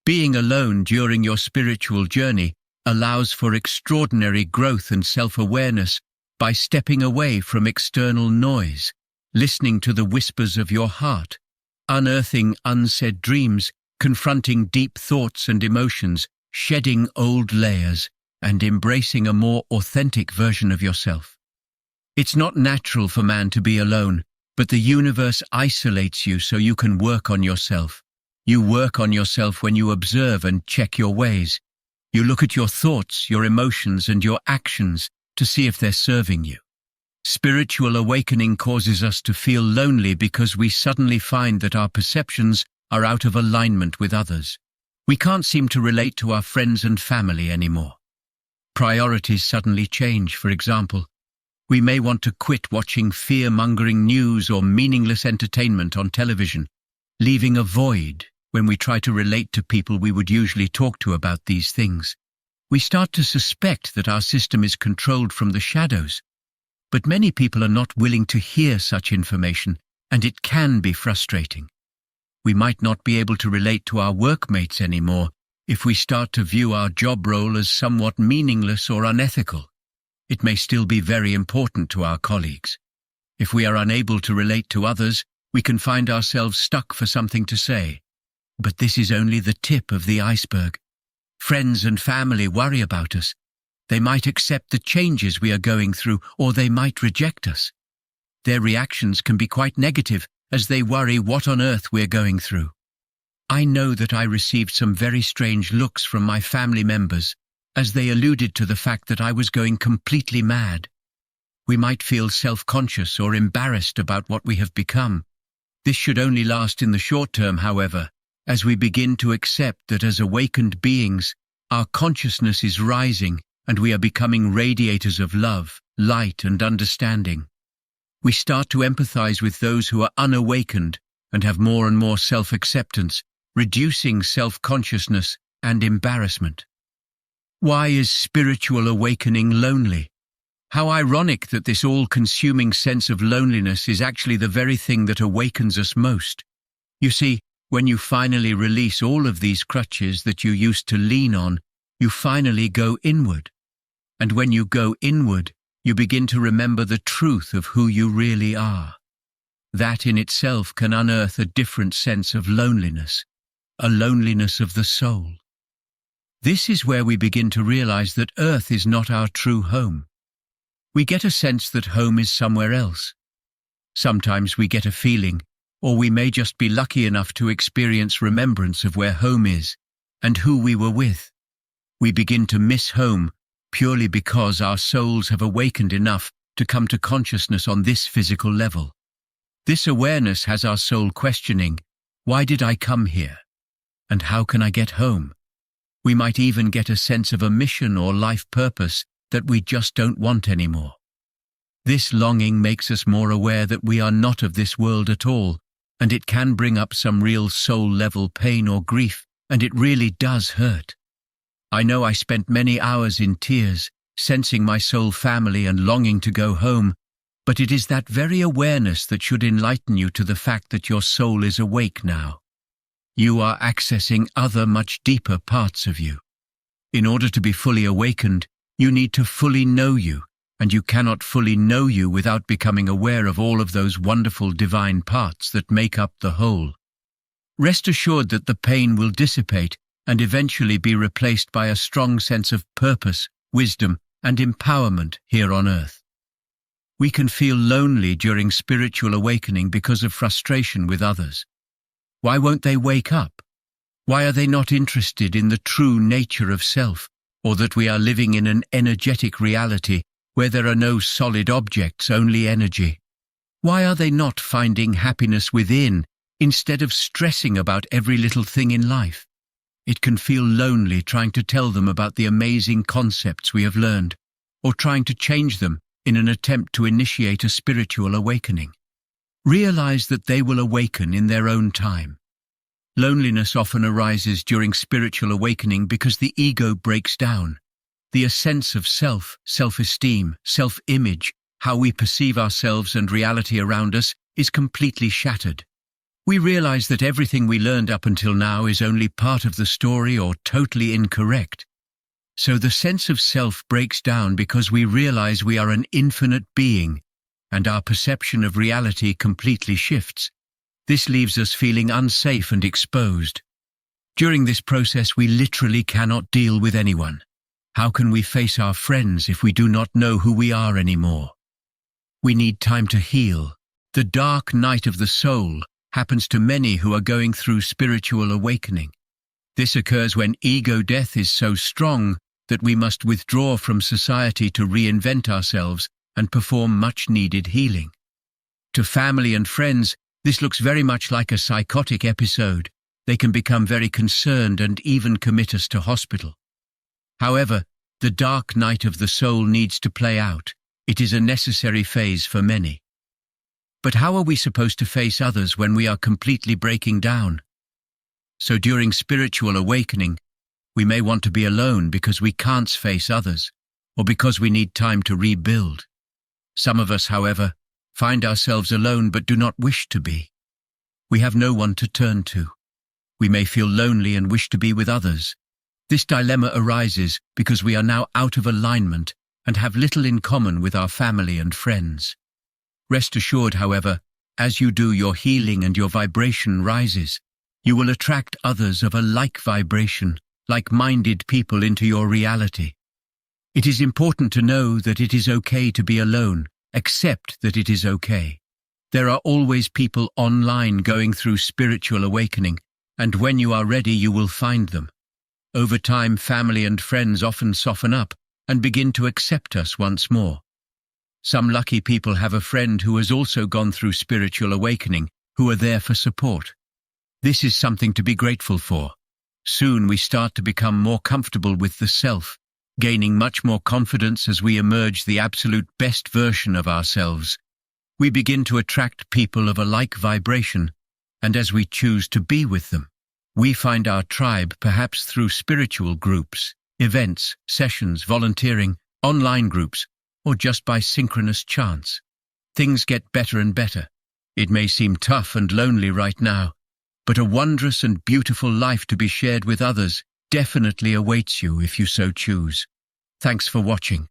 Being alone during your spiritual journey allows for extraordinary growth and self-awareness by stepping away from external noise, listening to the whispers of your heart, unearthing unsaid dreams, confronting deep thoughts and emotions, shedding old layers, and embracing a more authentic version of yourself. It's not natural for man to be alone, but the universe isolates you so you can work on yourself. You work on yourself when you observe and check your ways. You look at your thoughts, your emotions, and your actions to see if they're serving you. Spiritual awakening causes us to feel lonely because we suddenly find that our perceptions are out of alignment with others. We can't seem to relate to our friends and family anymore. Priorities suddenly change. For example, we may want to quit watching fear-mongering news or meaningless entertainment on television, leaving a void when we try to relate to people we would usually talk to about these things. We start to suspect that our system is controlled from the shadows, but many people are not willing to hear such information, and it can be frustrating. We might not be able to relate to our workmates anymore if we start to view our job role as somewhat meaningless or unethical. It may still be very important to our colleagues. If we are unable to relate to others, we can find ourselves stuck for something to say. But this is only the tip of the iceberg. Friends and family worry about us. They might accept the changes we are going through, or they might reject us. Their reactions can be quite negative as they worry what on earth we're going through. I know that I received some very strange looks from my family members as they alluded to the fact that I was going completely mad. We might feel self-conscious or embarrassed about what we have become. This should only last in the short term, however, as we begin to accept that as awakened beings, our consciousness is rising and we are becoming radiators of love, light, and understanding. We start to empathize with those who are unawakened and have more and more self-acceptance, reducing self-consciousness and embarrassment. Why is spiritual awakening lonely? How ironic that this all-consuming sense of loneliness is actually the very thing that awakens us most. You see, when you finally release all of these crutches that you used to lean on, you finally go inward. And when you go inward, you begin to remember the truth of who you really are. That in itself can unearth a different sense of loneliness, a loneliness of the soul. This is where we begin to realize that Earth is not our true home. We get a sense that home is somewhere else. Sometimes we get a feeling, or we may just be lucky enough to experience remembrance of where home is and who we were with. We begin to miss home purely because our souls have awakened enough to come to consciousness on this physical level. This awareness has our soul questioning, why did I come here? And how can I get home? We might even get a sense of a mission or life purpose that we just don't want anymore. This longing makes us more aware that we are not of this world at all, and it can bring up some real soul-level pain or grief, and it really does hurt. I know I spent many hours in tears, sensing my soul family and longing to go home, but it is that very awareness that should enlighten you to the fact that your soul is awake now. You are accessing other much deeper parts of you. In order to be fully awakened, you need to fully know you, and you cannot fully know you without becoming aware of all of those wonderful divine parts that make up the whole. Rest assured that the pain will dissipate and eventually be replaced by a strong sense of purpose, wisdom, and empowerment here on earth. We can feel lonely during spiritual awakening because of frustration with others. Why won't they wake up? Why are they not interested in the true nature of self, or that we are living in an energetic reality where there are no solid objects, only energy? Why are they not finding happiness within instead of stressing about every little thing in life? It can feel lonely trying to tell them about the amazing concepts we have learned, or trying to change them in an attempt to initiate a spiritual awakening. Realize that they will awaken in their own time. Loneliness often arises during spiritual awakening because the ego breaks down. The sense of self, self-esteem, self-image, how we perceive ourselves and reality around us is completely shattered. We realize that everything we learned up until now is only part of the story or totally incorrect. So the sense of self breaks down because we realize we are an infinite being, and our perception of reality completely shifts. This leaves us feeling unsafe and exposed. During this process, we literally cannot deal with anyone. How can we face our friends if we do not know who we are anymore? We need time to heal. The dark night of the soul happens to many who are going through spiritual awakening. This occurs when ego death is so strong that we must withdraw from society to reinvent ourselves and perform much-needed healing. To family and friends, this looks very much like a psychotic episode. They can become very concerned and even commit us to hospital. However, the dark night of the soul needs to play out. It is a necessary phase for many. But how are we supposed to face others when we are completely breaking down? So during spiritual awakening, we may want to be alone because we can't face others, or because we need time to rebuild. Some of us, however, find ourselves alone but do not wish to be. We have no one to turn to. We may feel lonely and wish to be with others. This dilemma arises because we are now out of alignment and have little in common with our family and friends. Rest assured, however, as you do, your healing and your vibration rises. You will attract others of a like vibration, like-minded people into your reality. It is important to know that it is okay to be alone. Accept that it is okay. There are always people online going through spiritual awakening, and when you are ready, you will find them. Over time, family and friends often soften up and begin to accept us once more. Some lucky people have a friend who has also gone through spiritual awakening, who are there for support. This is something to be grateful for. Soon we start to become more comfortable with the self, gaining much more confidence as we emerge the absolute best version of ourselves. We begin to attract people of a like vibration, and as we choose to be with them, we find our tribe perhaps through spiritual groups, events, sessions, volunteering, online groups, or just by synchronous chance. Things get better and better. It may seem tough and lonely right now, but a wondrous and beautiful life to be shared with others definitely awaits you if you so choose. Thanks for watching.